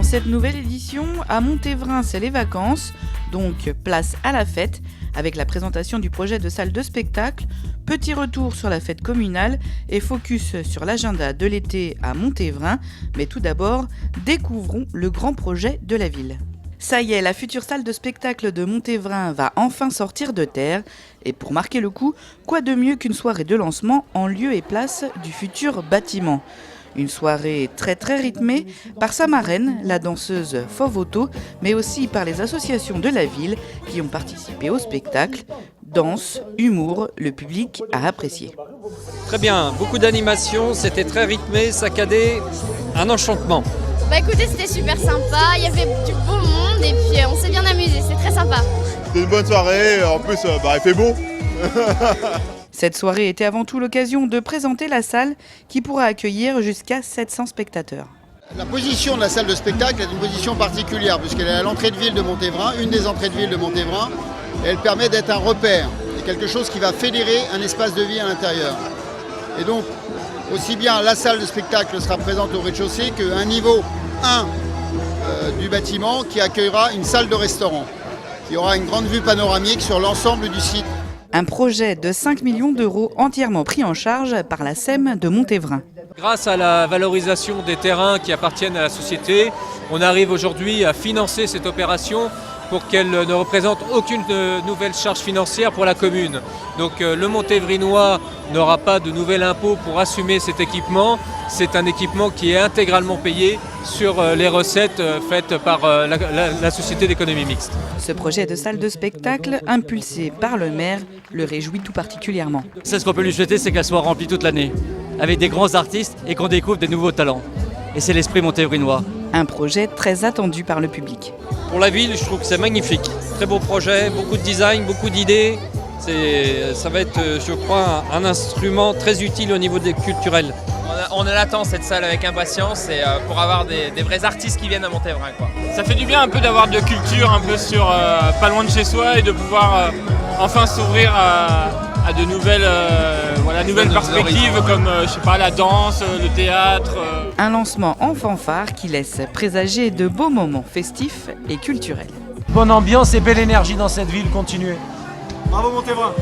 Dans cette nouvelle édition, à Montévrain, c'est les vacances, donc place à la fête, avec la présentation du projet de salle de spectacle, petit retour sur la fête communale et focus sur l'agenda de l'été à Montévrain. Mais tout d'abord, découvrons le grand projet de la ville. Ça y est, la future salle de spectacle de Montévrain va enfin sortir de terre. Et pour marquer le coup, quoi de mieux qu'une soirée de lancement en lieu et place du futur bâtiment ? Une soirée très rythmée par sa marraine, la danseuse Fovoto, mais aussi par les associations de la ville qui ont participé au spectacle. Danse, humour, le public a apprécié. Très bien, beaucoup d'animation, c'était très rythmé, saccadé, un enchantement. Écoutez, c'était super sympa, il y avait du beau monde et puis on s'est bien amusé, c'est très sympa. C'était une bonne soirée, en plus il fait beau. Cette soirée était avant tout l'occasion de présenter la salle qui pourra accueillir jusqu'à 700 spectateurs. La position de la salle de spectacle est une position particulière puisqu'elle est à l'entrée de ville de Montévrain, une des entrées de ville de Montévrain. Et elle permet d'être un repère, et quelque chose qui va fédérer un espace de vie à l'intérieur. Et donc, aussi bien la salle de spectacle sera présente au rez-de-chaussée qu'un niveau 1 du bâtiment qui accueillera une salle de restaurant, qui aura une grande vue panoramique sur l'ensemble du site. Un projet de 5 millions d'euros entièrement pris en charge par la SEM de Montévrain. Grâce à la valorisation des terrains qui appartiennent à la société, on arrive aujourd'hui à financer cette opération pour qu'elle ne représente aucune nouvelle charge financière pour la commune. Donc le Montévrinois n'aura pas de nouvel impôt pour assumer cet équipement. C'est un équipement qui est intégralement payé sur les recettes faites par la Société d'économie mixte. Ce projet de salle de spectacle, impulsé par le maire, le réjouit tout particulièrement. C'est ce qu'on peut lui souhaiter, c'est qu'elle soit remplie toute l'année, avec des grands artistes et qu'on découvre des nouveaux talents. Et c'est l'esprit montévrinois. Un projet très attendu par le public. Pour la ville, je trouve que c'est magnifique. Très beau projet, beaucoup de design, beaucoup d'idées. Ça va être, je crois, un instrument très utile au niveau des culturels. On attend cette salle avec impatience et pour avoir des vrais artistes qui viennent à Montévrain, quoi. Ça fait du bien un peu d'avoir de culture un peu sur pas loin de chez soi et de pouvoir enfin s'ouvrir à de nouvelles, nouvelles perspectives comme la danse, le théâtre. Un lancement en fanfare qui laisse présager de beaux moments festifs et culturels. Bonne ambiance et belle énergie dans cette ville, continuez. Bravo Montévrain.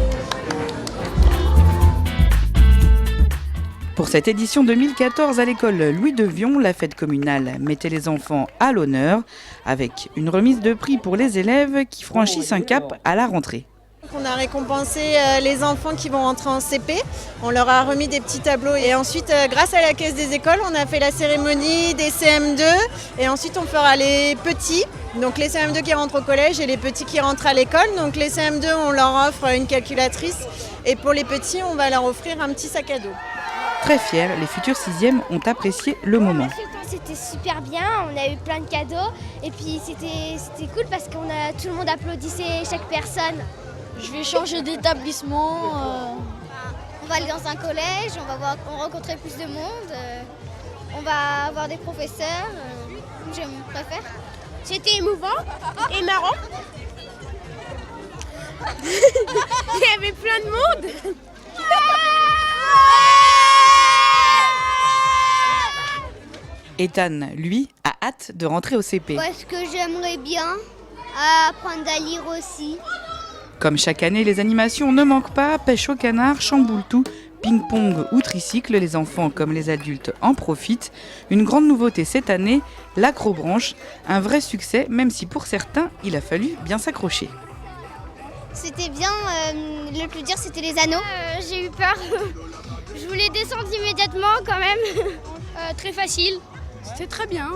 Pour cette édition 2014 à l'école Louis Devion, la fête communale mettait les enfants à l'honneur avec une remise de prix pour les élèves qui franchissent un cap à la rentrée. On a récompensé les enfants qui vont rentrer en CP, on leur a remis des petits tableaux et ensuite grâce à la caisse des écoles on a fait la cérémonie des CM2 et ensuite on fera les petits, donc les CM2 qui rentrent au collège et les petits qui rentrent à l'école. Donc les CM2 on leur offre une calculatrice et pour les petits on va leur offrir un petit sac à dos. Très fiers, les futurs 6e ont apprécié le moment. C'était super bien, on a eu plein de cadeaux et puis c'était cool parce que tout le monde applaudissait chaque personne. Je vais changer d'établissement. On va aller dans un collège, on va rencontrer plus de monde, on va avoir des professeurs, je préfère. C'était émouvant et marrant. Il y avait plein de monde. Ethan, lui, a hâte de rentrer au CP. Parce que j'aimerais bien apprendre à lire aussi. Comme chaque année, les animations ne manquent pas, pêche au canard, chamboule-tout, ping-pong ou tricycle, les enfants comme les adultes en profitent. Une grande nouveauté cette année, l'acrobranche, un vrai succès, même si pour certains, il a fallu bien s'accrocher. C'était bien, le plus dur c'était les anneaux. J'ai eu peur, je voulais descendre immédiatement quand même. Très facile, c'était très bien.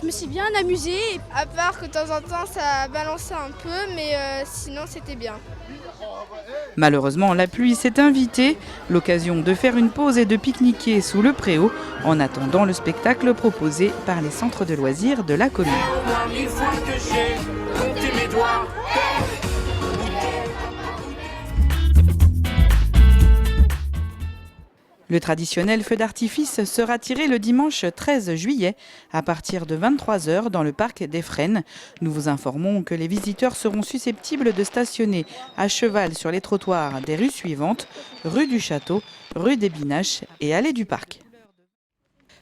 Je me suis bien amusée. À part que de temps en temps ça balançait un peu, mais sinon c'était bien. Malheureusement, la pluie s'est invitée, l'occasion de faire une pause et de pique-niquer sous le préau, en attendant le spectacle proposé par les centres de loisirs de la commune. Le traditionnel feu d'artifice sera tiré le dimanche 13 juillet à partir de 23h dans le parc des Frênes. Nous vous informons que les visiteurs seront susceptibles de stationner à cheval sur les trottoirs des rues suivantes, rue du Château, rue des Binaches et allée du Parc.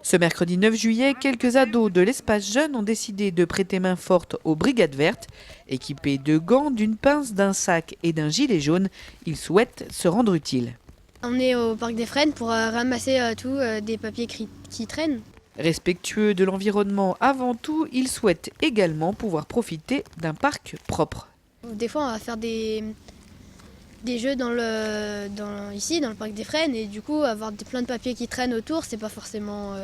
Ce mercredi 9 juillet, quelques ados de l'espace jeune ont décidé de prêter main forte aux Brigades Vertes. Équipés de gants, d'une pince, d'un sac et d'un gilet jaune, ils souhaitent se rendre utiles. On est au Parc des Frênes pour ramasser des papiers qui traînent. Respectueux de l'environnement avant tout, ils souhaitent également pouvoir profiter d'un parc propre. Des fois, on va faire des jeux ici, dans le Parc des Frênes, et du coup, avoir plein de papiers qui traînent autour, c'est pas forcément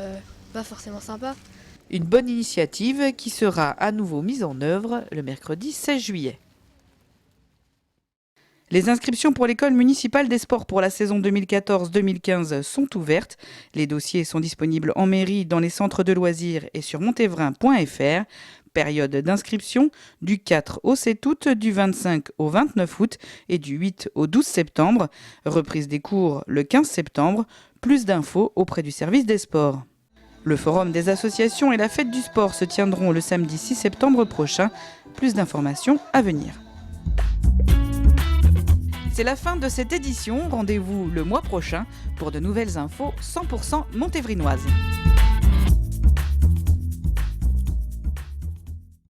sympa. Une bonne initiative qui sera à nouveau mise en œuvre le mercredi 16 juillet. Les inscriptions pour l'école municipale des sports pour la saison 2014-2015 sont ouvertes. Les dossiers sont disponibles en mairie, dans les centres de loisirs et sur montévrain.fr. Période d'inscription du 4 au 7 août, du 25 au 29 août et du 8 au 12 septembre. Reprise des cours le 15 septembre. Plus d'infos auprès du service des sports. Le forum des associations et la fête du sport se tiendront le samedi 6 septembre prochain. Plus d'informations à venir. C'est la fin de cette édition. Rendez-vous le mois prochain pour de nouvelles infos 100% montévrinoises.